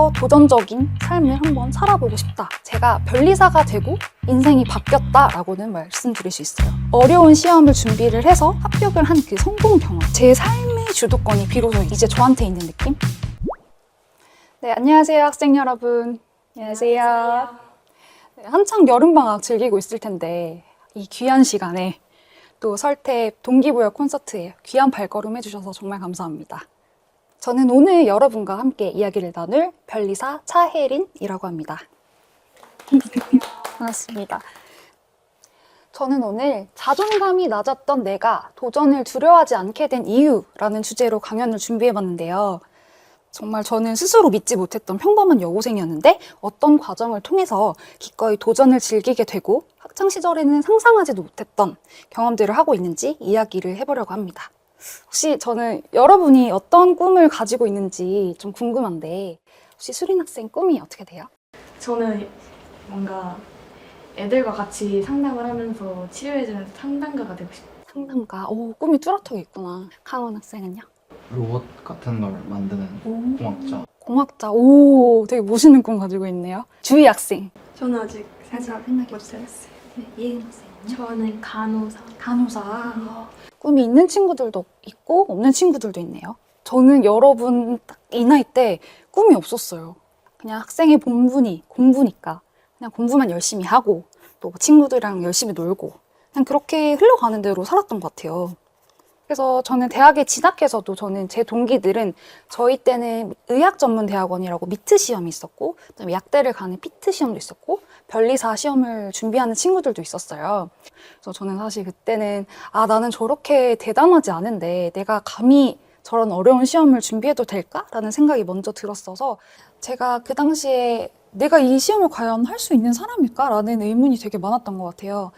더 도전적인 삶을 한번 살아보고 싶다. 제가 변리사가 되고 인생이 바뀌었다라고는 말씀드릴 수 있어요. 어려운 시험을 준비를 해서 합격을 한 그 성공 경험. 제 삶의 주도권이 비로소 이제 저한테 있는 느낌? 네, 안녕하세요, 학생 여러분. 안녕하세요. 네, 한창 여름방학 즐기고 있을 텐데 이 귀한 시간에 또 설태 동기부여 콘서트에 귀한 발걸음 해주셔서 정말 감사합니다. 저는 오늘 여러분과 함께 이야기를 나눌 변리사 차혜린이라고 합니다. 반갑습니다. 저는 오늘 자존감이 낮았던 내가 도전을 두려워하지 않게 된 이유라는 주제로 강연을 준비해봤는데요. 정말 저는 스스로 믿지 못했던 평범한 여고생이었는데 어떤 과정을 통해서 기꺼이 도전을 즐기게 되고 학창시절에는 상상하지도 못했던 경험들을 하고 있는지 이야기를 해보려고 합니다. 혹시 저는 여러분이 어떤 꿈을 가지고 있는지 좀 궁금한데 혹시 수린 학생 꿈이 어떻게 돼요? 저는 뭔가 애들과 같이 상담을 하면서 치료해주는 상담가가 되고 싶어요. 상담가. 오, 꿈이 뚜렷하게 있구나. 강원 학생은요? 로봇 같은 걸 만드는 공학자. 공학자. 오, 되게 멋있는 꿈 가지고 있네요. 주희 학생. 저는 아직 생각이 못했어요. 네, 이혜은 학생은요? 저는 간호사. 간호사. 꿈이 있는 친구들도 있고 없는 친구들도 있네요. 저는 여러분 딱 이 나이 때 꿈이 없었어요. 그냥 학생의 본분이 공부니까 그냥 공부만 열심히 하고 또 친구들이랑 열심히 놀고 그냥 그렇게 흘러가는 대로 살았던 것 같아요. 그래서 저는 대학에 진학해서도 저는 제 동기들은 저희 때는 의학전문대학원이라고 미트 시험이 있었고 그다음에 약대를 가는 피트 시험도 있었고 변리사 시험을 준비하는 친구들도 있었어요. 그래서 저는 사실 그때는 나는 저렇게 대단하지 않은데 내가 감히 저런 어려운 시험을 준비해도 될까라는 생각이 먼저 들었어서 제가 그 당시에 내가 이 시험을 과연 할 수 있는 사람일까라는 의문이 되게 많았던 것 같아요.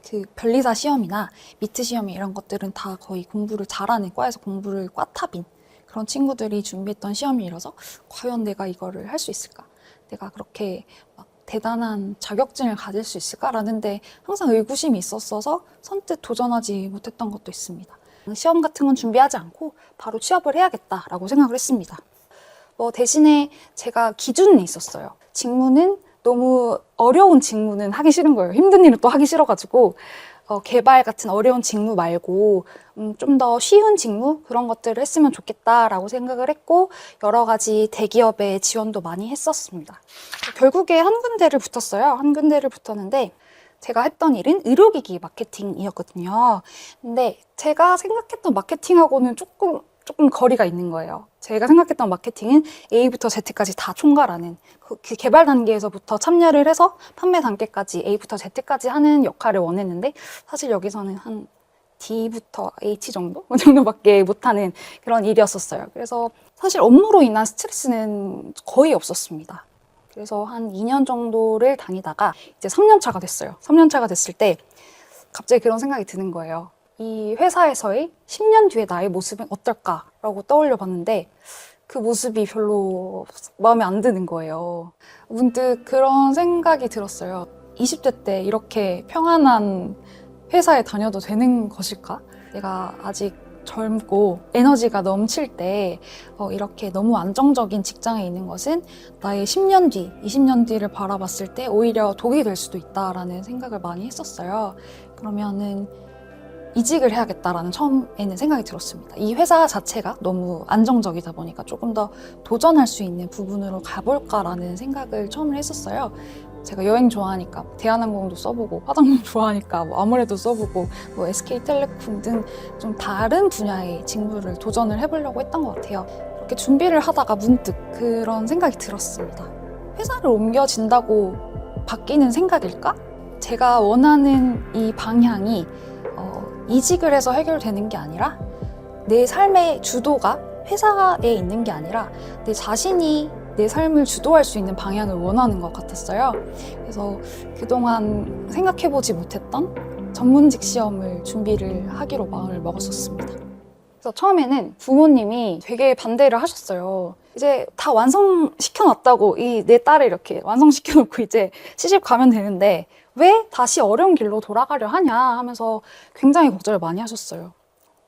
그 변리사 시험이나 미트 시험 이런 것들은 다 거의 공부를 잘하는 과에서 공부를 꽈탑인 그런 친구들이 준비했던 시험이라서 과연 내가 이거를 할 수 있을까? 내가 그렇게 막 대단한 자격증을 가질 수 있을까라는 데 항상 의구심이 있었어서 선뜻 도전하지 못했던 것도 있습니다. 시험 같은 건 준비하지 않고 바로 취업을 해야겠다라고 생각을 했습니다. 대신에 제가 기준이 있었어요. 직무는 너무 어려운 직무는 하기 싫은 거예요. 힘든 일은 또 하기 싫어가지고 개발 같은 어려운 직무 말고 좀 더 쉬운 직무 그런 것들을 했으면 좋겠다라고 생각을 했고 여러 가지 대기업에 지원도 많이 했었습니다. 결국에 한 군데를 붙었어요. 한 군데를 붙었는데 제가 했던 일은 의료기기 마케팅이었거든요. 근데 제가 생각했던 마케팅하고는 조금 거리가 있는 거예요. 제가 생각했던 마케팅은 A부터 Z까지 다 총괄하는 그 개발 단계에서부터 참여를 해서 판매 단계까지 A부터 Z까지 하는 역할을 원했는데 사실 여기서는 한 D부터 H 정도? 그 정도밖에 못하는 그런 일이었었어요. 그래서 사실 업무로 인한 스트레스는 거의 없었습니다. 그래서 한 2년 정도를 다니다가 이제 3년 차가 됐어요. 3년 차가 됐을 때 갑자기 그런 생각이 드는 거예요. 이 회사에서의 10년 뒤의 나의 모습은 어떨까라고 떠올려 봤는데 그 모습이 별로 마음에 안 드는 거예요. 문득 그런 생각이 들었어요. 20대 때 이렇게 평안한 회사에 다녀도 되는 것일까? 내가 아직 젊고 에너지가 넘칠 때 이렇게 너무 안정적인 직장에 있는 것은 나의 10년 뒤, 20년 뒤를 바라봤을 때 오히려 독이 될 수도 있다라는 생각을 많이 했었어요. 그러면은 이직을 해야겠다라는 처음에는 생각이 들었습니다. 이 회사 자체가 너무 안정적이다 보니까 조금 더 도전할 수 있는 부분으로 가볼까라는 생각을 처음에 했었어요. 제가 여행 좋아하니까 대한항공도 써보고 화장품 좋아하니까 아무래도 써보고 SK텔레콤 등 좀 다른 분야의 직무를 도전을 해보려고 했던 것 같아요. 그렇게 준비를 하다가 문득 그런 생각이 들었습니다. 회사를 옮겨진다고 바뀌는 생각일까? 제가 원하는 이 방향이 이직을 해서 해결되는 게 아니라 내 삶의 주도가 회사에 있는 게 아니라 내 자신이 내 삶을 주도할 수 있는 방향을 원하는 것 같았어요. 그래서 그동안 생각해보지 못했던 전문직 시험을 준비를 하기로 마음을 먹었었습니다. 그래서 처음에는 부모님이 되게 반대를 하셨어요. 이제 다 완성시켜놨다고 내 딸을 이렇게 완성시켜놓고 이제 시집 가면 되는데 왜 다시 어려운 길로 돌아가려 하냐 하면서 굉장히 걱정을 많이 하셨어요.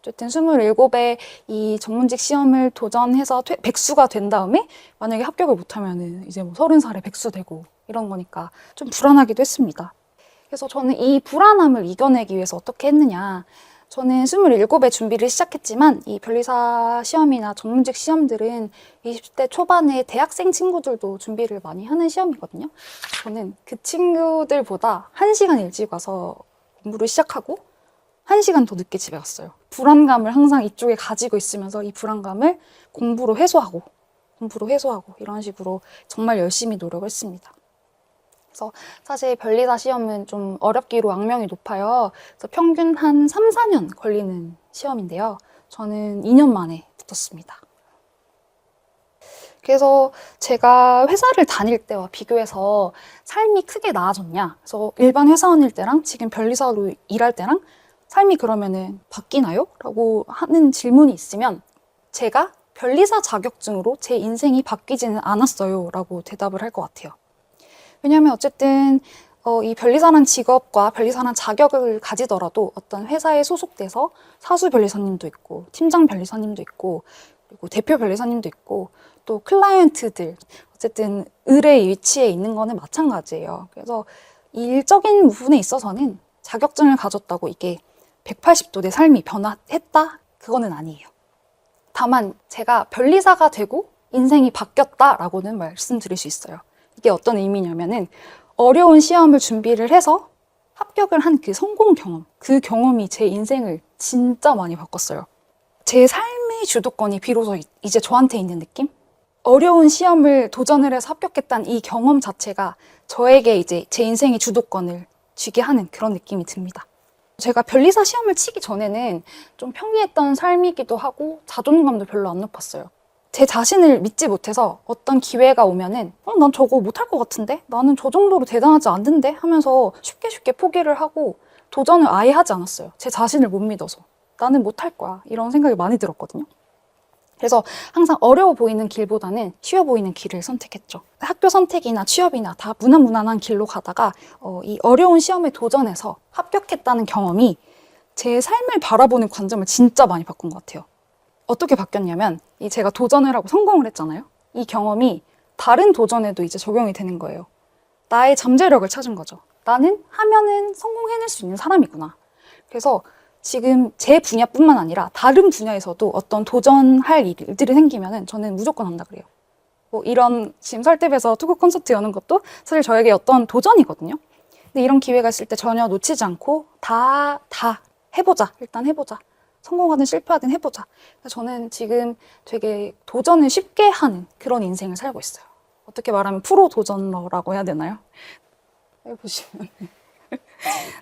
어쨌든 27에 이 전문직 시험을 도전해서 백수가 된 다음에 만약에 합격을 못하면은 이제 뭐 30살에 백수 되고 이런 거니까 좀 불안하기도 했습니다. 그래서 저는 이 불안함을 이겨내기 위해서 어떻게 했느냐. 저는 27에 준비를 시작했지만 이 변리사 시험이나 전문직 시험들은 20대 초반에 대학생 친구들도 준비를 많이 하는 시험이거든요. 저는 그 친구들보다 1시간 일찍 와서 공부를 시작하고 1시간 더 늦게 집에 갔어요. 불안감을 항상 이쪽에 가지고 있으면서 이 불안감을 공부로 해소하고 이런 식으로 정말 열심히 노력을 했습니다. 그래서 사실 변리사 시험은 좀 어렵기로 악명이 높아요. 그래서 평균 한 3, 4년 걸리는 시험인데요. 저는 2년 만에 붙었습니다. 그래서 제가 회사를 다닐 때와 비교해서 삶이 크게 나아졌냐? 그래서 일반 회사원일 때랑 지금 변리사로 일할 때랑 삶이 그러면은 바뀌나요? 라고 하는 질문이 있으면 제가 변리사 자격증으로 제 인생이 바뀌지는 않았어요. 라고 대답을 할 것 같아요. 왜냐하면 어쨌든 이 변리사란 직업과 변리사란 자격을 가지더라도 어떤 회사에 소속돼서 사수 변리사님도 있고 팀장 변리사님도 있고 그리고 대표 변리사님도 있고 또 클라이언트들 어쨌든 을의 위치에 있는 거는 마찬가지예요. 그래서 이 일적인 부분에 있어서는 자격증을 가졌다고 이게 180도 내 삶이 변화했다? 그거는 아니에요. 다만 제가 변리사가 되고 인생이 바뀌었다라고는 말씀드릴 수 있어요. 이게 어떤 의미냐면은 어려운 시험을 준비를 해서 합격을 한 그 성공 경험, 그 경험이 제 인생을 진짜 많이 바꿨어요. 제 삶의 주도권이 비로소 이제 저한테 있는 느낌? 어려운 시험을 도전을 해서 합격했다는 이 경험 자체가 저에게 이제 제 인생의 주도권을 쥐게 하는 그런 느낌이 듭니다. 제가 변리사 시험을 치기 전에는 좀 평이했던 삶이기도 하고 자존감도 별로 안 높았어요. 제 자신을 믿지 못해서 어떤 기회가 오면은 난 저거 못할 것 같은데? 나는 저 정도로 대단하지 않는데? 하면서 쉽게 포기를 하고 도전을 아예 하지 않았어요. 제 자신을 못 믿어서. 나는 못할 거야. 이런 생각이 많이 들었거든요. 그래서 항상 어려워 보이는 길보다는 쉬워 보이는 길을 선택했죠. 학교 선택이나 취업이나 다 무난무난한 길로 가다가 이 어려운 시험에 도전해서 합격했다는 경험이 제 삶을 바라보는 관점을 진짜 많이 바꾼 것 같아요. 어떻게 바뀌었냐면 이 제가 도전을 하고 성공을 했잖아요. 이 경험이 다른 도전에도 이제 적용이 되는 거예요. 나의 잠재력을 찾은 거죠. 나는 하면은 성공해낼 수 있는 사람이구나. 그래서 지금 제 분야뿐만 아니라 다른 분야에서도 어떤 도전할 일들이 생기면은 저는 무조건 한다 그래요. 뭐 이런 지금 설득에서 투구 콘서트 여는 것도 사실 저에게 어떤 도전이거든요. 근데 이런 기회가 있을 때 전혀 놓치지 않고 다 해보자. 일단 해보자. 성공하든 실패하든 해보자. 그래서 저는 지금 되게 도전을 쉽게 하는 그런 인생을 살고 있어요. 어떻게 말하면 프로 도전러라고 해야 되나요? 여기 보시면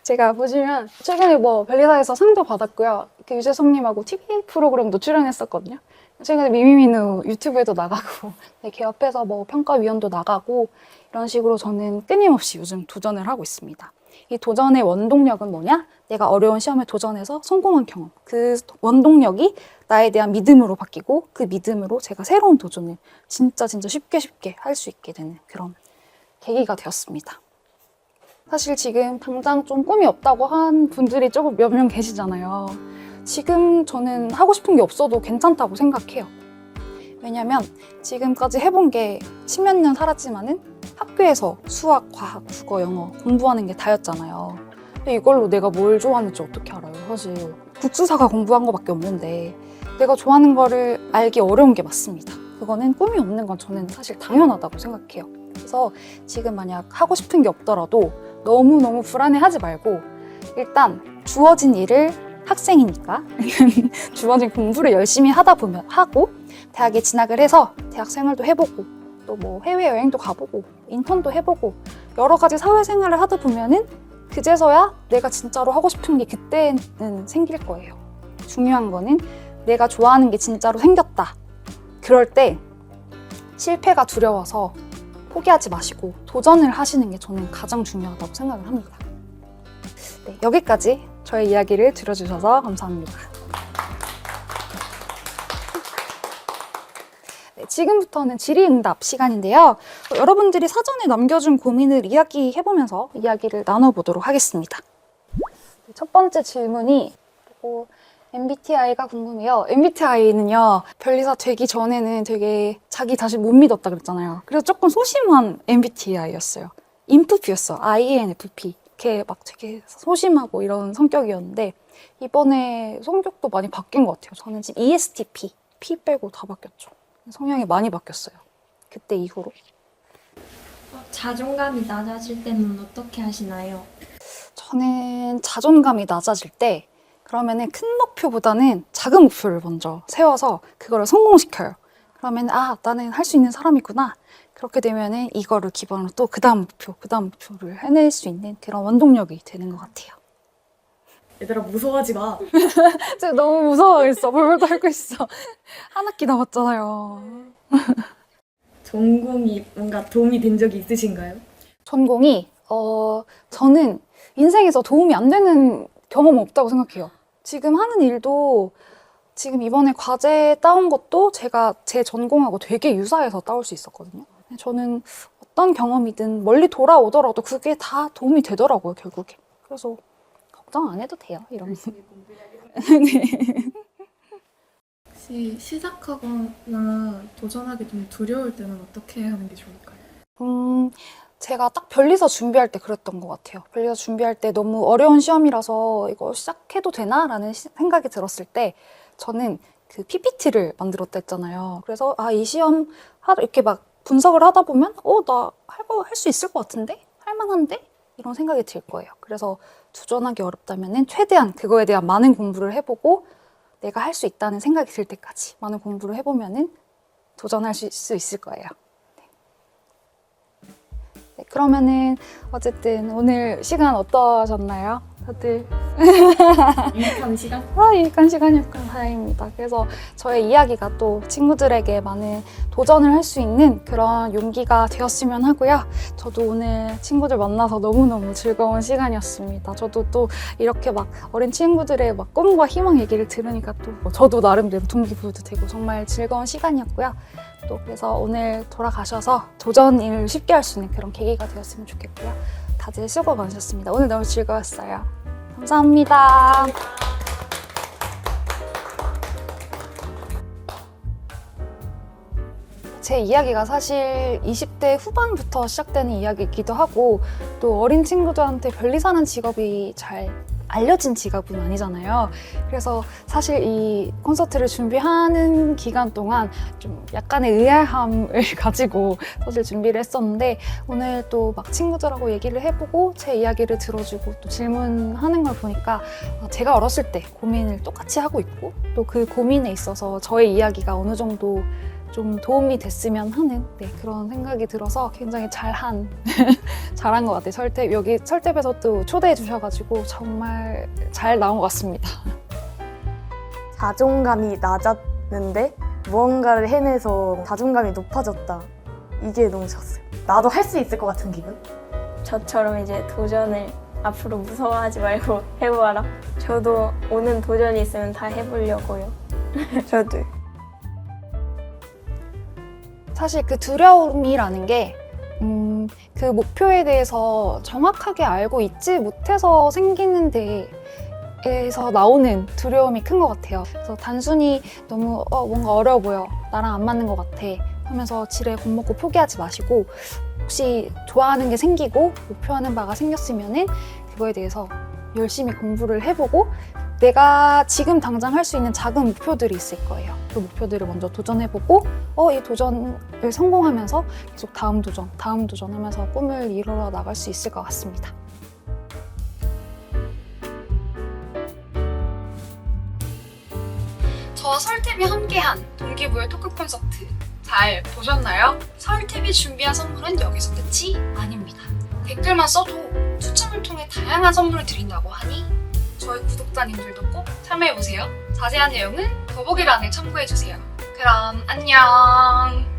제가 보시면 최근에 뭐 변리사에서 상도 받았고요. 그 유재석님하고 TV 프로그램도 출연했었거든요. 최근에 미미미누 유튜브에도 나가고 개업해서 뭐 평가위원도 나가고 이런 식으로 저는 끊임없이 요즘 도전을 하고 있습니다. 이 도전의 원동력은 뭐냐? 내가 어려운 시험에 도전해서 성공한 경험. 그 원동력이 나에 대한 믿음으로 바뀌고 그 믿음으로 제가 새로운 도전을 진짜 쉽게 할 수 있게 되는 그런 계기가 되었습니다. 사실 지금 당장 좀 꿈이 없다고 한 분들이 조금 몇 명 계시잖아요. 지금 저는 하고 싶은 게 없어도 괜찮다고 생각해요. 왜냐면 지금까지 해본 게 10몇 년 살았지만은 학교에서 수학, 과학, 국어, 영어 공부하는 게 다였잖아요. 근데 이걸로 내가 뭘 좋아하는지 어떻게 알아요? 사실 국수사가 공부한 거밖에 없는데 내가 좋아하는 거를 알기 어려운 게 맞습니다. 그거는 꿈이 없는 건 저는 사실 당연하다고 생각해요. 그래서 지금 만약 하고 싶은 게 없더라도 너무 불안해하지 말고 일단 주어진 일을 학생이니까 주어진 공부를 열심히 하다 보면 하고 대학에 진학을 해서 대학 생활도 해보고 또 뭐 해외여행도 가보고 인턴도 해보고 여러 가지 사회생활을 하다 보면은 그제서야 내가 진짜로 하고 싶은 게 그때는 생길 거예요. 중요한 거는 내가 좋아하는 게 진짜로 생겼다. 그럴 때 실패가 두려워서 포기하지 마시고 도전을 하시는 게 저는 가장 중요하다고 생각을 합니다. 네, 여기까지 저의 이야기를 들어주셔서 감사합니다. 네, 지금부터는 질의응답 시간인데요. 여러분들이 사전에 남겨준 고민을 이야기해보면서 이야기를 나눠보도록 하겠습니다. 첫 번째 질문이 MBTI가 궁금해요. MBTI는요, 변리사 되기 전에는 되게 자기 자신 못 믿었다 그랬잖아요. 그래서 조금 소심한 MBTI였어요. INFP였어. INFP. 이렇게 막 되게 소심하고 이런 성격이었는데, 이번에 성격도 많이 바뀐 것 같아요. 저는 지금 ESTP. P 빼고 다 바뀌었죠. 성향이 많이 바뀌었어요. 그때 이후로. 자존감이 낮아질 때는 어떻게 하시나요? 저는 자존감이 낮아질 때 그러면은 큰 목표보다는 작은 목표를 먼저 세워서 그거를 성공시켜요. 그러면 아, 나는 할 수 있는 사람이구나. 그렇게 되면은 이거를 기반으로 또 그다음 목표를 해낼 수 있는 그런 원동력이 되는 것 같아요. 얘들아 무서워하지 마. 진짜 너무 무서워했어. 벌벌 떨고 있어. 한 학기 남았잖아요. 전공이 뭔가 도움이 된 적이 있으신가요? 전공이 저는 인생에서 도움이 안 되는 경험은 없다고 생각해요. 지금 하는 일도 지금 이번에 과제 따온 것도 제가 제 전공하고 되게 유사해서 따올 수 있었거든요. 저는 어떤 경험이든 멀리 돌아오더라도 그게 다 도움이 되더라고요, 결국에. 그래서 걱정 안 해도 돼요, 이러면서. 네. 혹시 시작하거나 도전하기 좀 두려울 때는 어떻게 하는 게 좋을까요? 제가 딱 변리사 준비할 때 그랬던 것 같아요. 변리사 준비할 때 너무 어려운 시험이라서 이거 시작해도 되나? 라는 생각이 들었을 때 저는 그 PPT를 만들었다 했잖아요. 그래서 이 시험 이렇게 막 분석을 하다 보면 나 할 수 있을 것 같은데? 할 만한데? 이런 생각이 들 거예요. 그래서 도전하기 어렵다면은 최대한 그거에 대한 많은 공부를 해보고 내가 할 수 있다는 생각이 들 때까지 많은 공부를 해보면은 도전할 수 있을 거예요. 네, 그러면은 어쨌든 오늘 시간 어떠셨나요? 다들 유익한 시간? 유익한 시간이었구나. 다행입니다. 그래서 저의 이야기가 또 친구들에게 많은 도전을 할 수 있는 그런 용기가 되었으면 하고요. 저도 오늘 친구들 만나서 너무너무 즐거운 시간이었습니다. 저도 또 이렇게 막 어린 친구들의 막 꿈과 희망 얘기를 들으니까 또 저도 나름대로 동기부여도 되고 정말 즐거운 시간이었고요. 또 그래서 오늘 돌아가셔서 도전을 쉽게 할 수 있는 그런 계기가 되었으면 좋겠고요. 다들 수고 많으셨습니다. 오늘 너무 즐거웠어요. 감사합니다. 제 이야기가 사실 20대 후반부터 시작되는 이야기이기도 하고 또 어린 친구들한테 변리사라는 직업이 잘 알려진 직업은 아니잖아요. 그래서 사실 이 콘서트를 준비하는 기간 동안 좀 약간의 의아함을 가지고 사실 준비를 했었는데 오늘 또 막 친구들하고 얘기를 해보고 제 이야기를 들어주고 또 질문하는 걸 보니까 제가 어렸을 때 고민을 똑같이 하고 있고 또 그 고민에 있어서 저의 이야기가 어느 정도 좀 도움이 됐으면 하는 그런 생각이 들어서 굉장히 잘한 것 같아요. 여기 설텝에서 또 초대해 주셔가지고 정말 잘 나온 것 같습니다. 자존감이 낮았는데 무언가를 해내서 자존감이 높아졌다. 이게 너무 좋았어요. 나도 할 수 있을 것 같은 기분? 저처럼 이제 도전을 앞으로 무서워하지 말고 해봐라. 저도 오는 도전이 있으면 다 해보려고요. 저도. 사실 그 두려움이라는 게 그 목표에 대해서 정확하게 알고 있지 못해서 생기는 데에서 나오는 두려움이 큰 것 같아요. 그래서 단순히 너무 뭔가 어려워 보여, 나랑 안 맞는 것 같아 하면서 지레 겁먹고 포기하지 마시고 혹시 좋아하는 게 생기고 목표하는 바가 생겼으면은 그거에 대해서 열심히 공부를 해보고 내가 지금 당장 할 수 있는 작은 목표들이 있을 거예요. 그 목표들을 먼저 도전해보고 이 도전을 성공하면서 계속 다음 도전 하면서 꿈을 이루어 나갈 수 있을 것 같습니다. 저와 설탭이 함께한 동기부여 토크 콘서트 잘 보셨나요? 설탭이 준비한 선물은 여기서 끝이 아닙니다. 댓글만 써도 추첨을 통해 다양한 선물을 드린다고 하니 저희 구독자님들도 꼭 참여해보세요. 자세한 내용은 더보기란에 참고해주세요. 그럼 안녕!